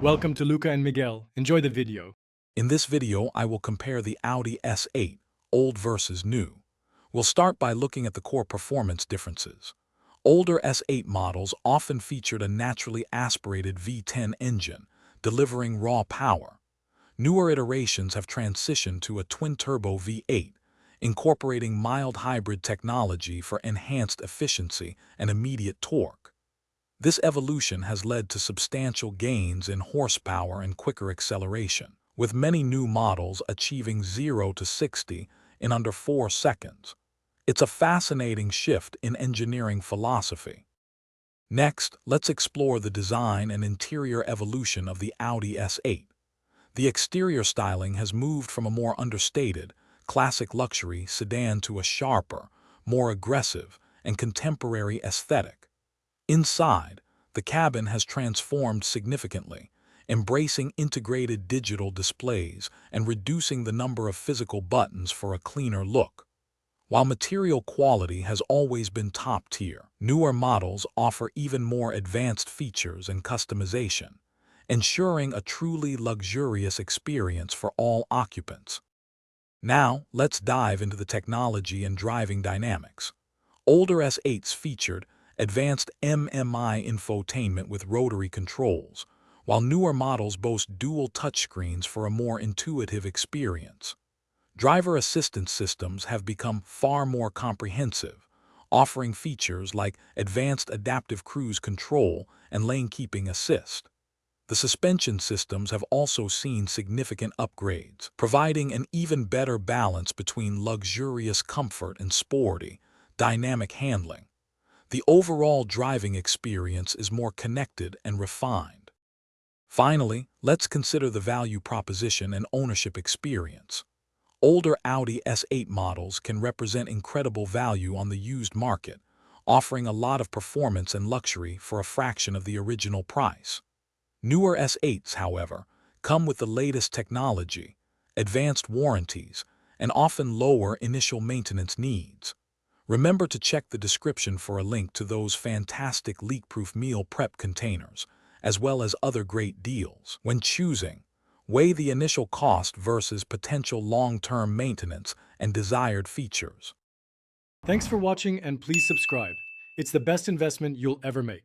Welcome to Luca and Miguel. Enjoy the video. In this video, I will compare the Audi S8, old versus new. We'll start by looking at the core performance differences. Older S8 models often featured a naturally aspirated V10 engine, delivering raw power. Newer iterations have transitioned to a twin-turbo V8, incorporating mild hybrid technology for enhanced efficiency and immediate torque. This evolution has led to substantial gains in horsepower and quicker acceleration, with many new models achieving 0 to 60 in under 4 seconds. It's a fascinating shift in engineering philosophy. Next, let's explore the design and interior evolution of the Audi S8. The exterior styling has moved from a more understated, classic luxury sedan to a sharper, more aggressive, and contemporary aesthetic. Inside, the cabin has transformed significantly, embracing integrated digital displays and reducing the number of physical buttons for a cleaner look. While material quality has always been top tier, newer models offer even more advanced features and customization, ensuring a truly luxurious experience for all occupants. Now, let's dive into the technology and driving dynamics. Older S8s featured advanced MMI infotainment with rotary controls, while newer models boast dual touchscreens for a more intuitive experience. Driver assistance systems have become far more comprehensive, offering features like advanced adaptive cruise control and lane-keeping assist. The suspension systems have also seen significant upgrades, providing an even better balance between luxurious comfort and sporty, dynamic handling. The overall driving experience is more connected and refined. Finally, let's consider the value proposition and ownership experience. Older Audi S8 models can represent incredible value on the used market, offering a lot of performance and luxury for a fraction of the original price. Newer S8s, however, come with the latest technology, advanced warranties, and often lower initial maintenance needs. Remember to check the description for a link to those fantastic leak-proof meal prep containers, as well as other great deals. When choosing, weigh the initial cost versus potential long-term maintenance and desired features. Thanks for watching and please subscribe. It's the best investment you'll ever make.